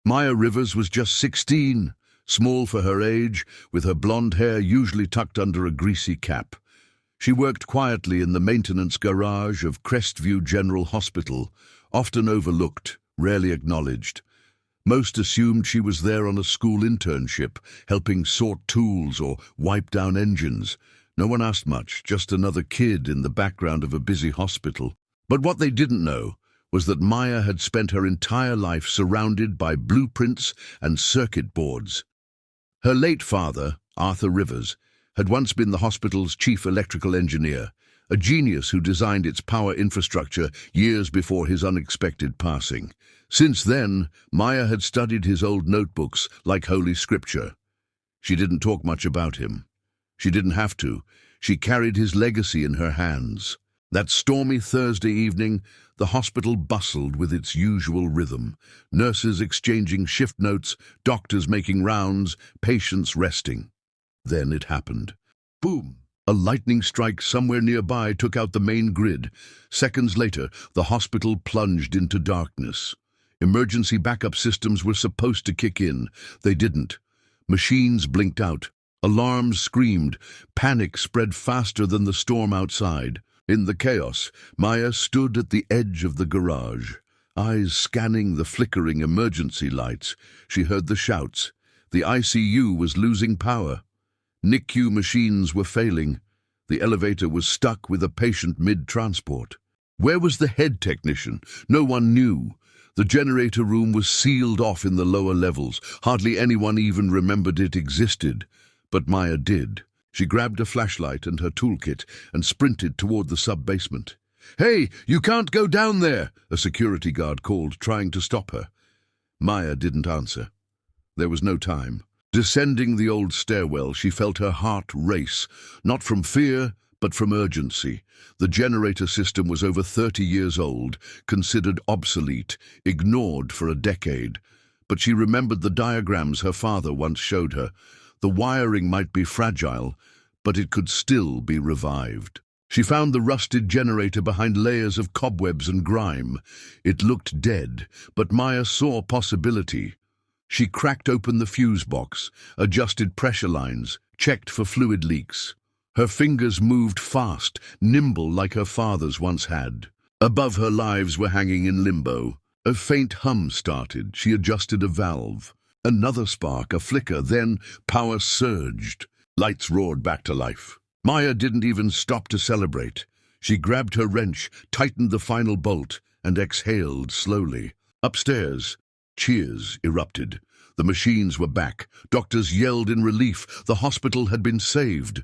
Maya Rivers was just 16, small for her age, with her blonde hair usually tucked under a greasy cap. She worked quietly in the maintenance garage of Crestview General Hospital, often overlooked, rarely acknowledged. Most assumed she was there on a school internship, helping sort tools or wipe down engines. No one asked much, just another kid in the background of a busy hospital. But what they didn't know was that Maya had spent her entire life surrounded by blueprints and circuit boards. Her late father, Arthur Rivers, had once been the hospital's chief electrical engineer, a genius who designed its power infrastructure years before his unexpected passing. Since then, Maya had studied his old notebooks like Holy Scripture. She didn't talk much about him. She didn't have to. She carried his legacy in her hands. That stormy Thursday evening, the hospital bustled with its usual rhythm. Nurses exchanging shift notes, doctors making rounds, patients resting. Then it happened. Boom! A lightning strike somewhere nearby took out the main grid. Seconds later, the hospital plunged into darkness. Emergency backup systems were supposed to kick in. They didn't. Machines blinked out. Alarms screamed. Panic spread faster than the storm outside. In the chaos, Maya stood at the edge of the garage, eyes scanning the flickering emergency lights. She heard the shouts. The ICU was losing power. NICU machines were failing. The elevator was stuck with a patient mid-transport. Where was the head technician? No one knew. The generator room was sealed off in the lower levels. Hardly anyone even remembered it existed. But Maya did. She grabbed a flashlight and her toolkit and sprinted toward the sub-basement. "Hey, you can't go down there!" a security guard called, trying to stop her. Maya didn't answer. There was no time. Descending the old stairwell, she felt her heart race, not from fear, but from urgency. The generator system was over 30 years old, considered obsolete, ignored for a decade. But she remembered the diagrams her father once showed her. The wiring might be fragile, but it could still be revived. She found the rusted generator behind layers of cobwebs and grime. It looked dead, but Maya saw possibility. She cracked open the fuse box, adjusted pressure lines, checked for fluid leaks. Her fingers moved fast, nimble like her father's once had. Above her, lives were hanging in limbo. A faint hum started. She adjusted a valve. Another spark, a flicker, then power surged. Lights roared back to life. Maya didn't even stop to celebrate. She grabbed her wrench, tightened the final bolt, and exhaled slowly. Upstairs, cheers erupted. The machines were back. Doctors yelled in relief. The hospital had been saved,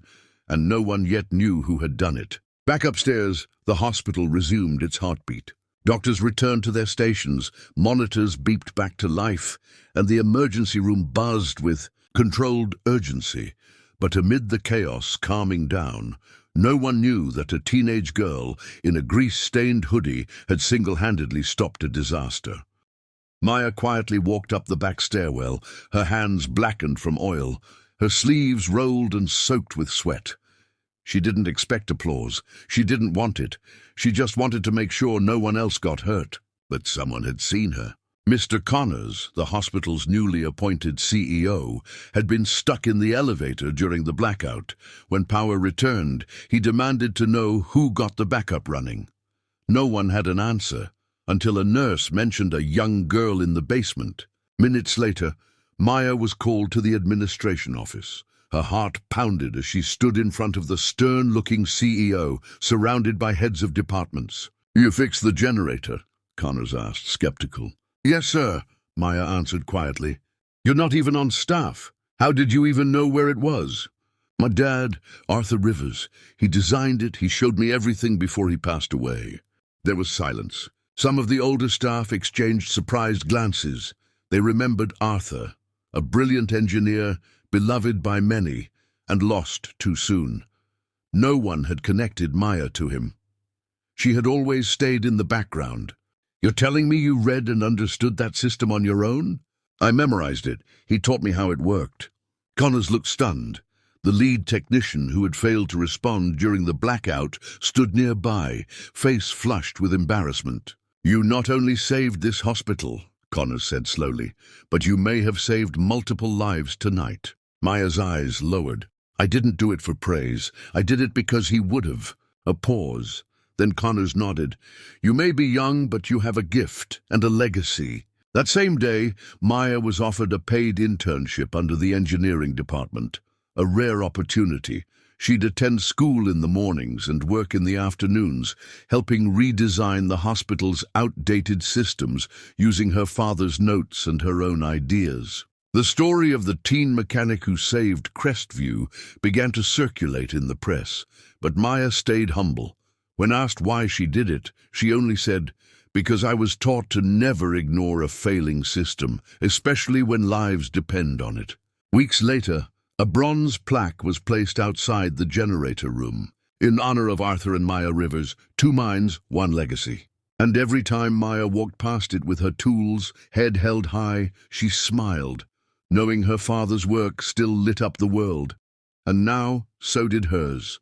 and no one yet knew who had done it. Back upstairs, the hospital resumed its heartbeat. Doctors returned to their stations, monitors beeped back to life, and the emergency room buzzed with controlled urgency. But amid the chaos calming down, no one knew that a teenage girl in a grease-stained hoodie had single-handedly stopped a disaster. Maya quietly walked up the back stairwell, her hands blackened from oil, her sleeves rolled and soaked with sweat. She didn't expect applause. She didn't want it. She just wanted to make sure no one else got hurt. But someone had seen her. Mr. Connors, the hospital's newly appointed CEO, had been stuck in the elevator during the blackout. When power returned, he demanded to know who got the backup running. No one had an answer, until a nurse mentioned a young girl in the basement. Minutes later, Maya was called to the administration office. Her heart pounded as she stood in front of the stern-looking CEO, surrounded by heads of departments. "You fixed the generator?" Connors asked, skeptical. "Yes, sir," Maya answered quietly. "You're not even on staff. How did you even know where it was?" "My dad, Arthur Rivers. He designed it. He showed me everything before he passed away." There was silence. Some of the older staff exchanged surprised glances. They remembered Arthur, a brilliant engineer, beloved by many, and lost too soon. No one had connected Maya to him. She had always stayed in the background. "You're telling me you read and understood that system on your own?" "I memorized it. He taught me how it worked." Connors looked stunned. The lead technician, who had failed to respond during the blackout, stood nearby, face flushed with embarrassment. "You not only saved this hospital," Connors said slowly, "but you may have saved multiple lives tonight." Maya's eyes lowered. "I didn't do it for praise. I did it because he would have." A pause. Then Connors nodded. "You may be young, but you have a gift and a legacy." That same day, Maya was offered a paid internship under the engineering department. A rare opportunity. She'd attend school in the mornings and work in the afternoons, helping redesign the hospital's outdated systems using her father's notes and her own ideas. The story of the teen mechanic who saved Crestview began to circulate in the press, but Maya stayed humble. When asked why she did it, she only said, "Because I was taught to never ignore a failing system, especially when lives depend on it." Weeks later, a bronze plaque was placed outside the generator room. In honor of Arthur and Maya Rivers, 2 minds, 1 legacy. And every time Maya walked past it with her tools, head held high, she smiled, knowing her father's work still lit up the world. And now, so did hers.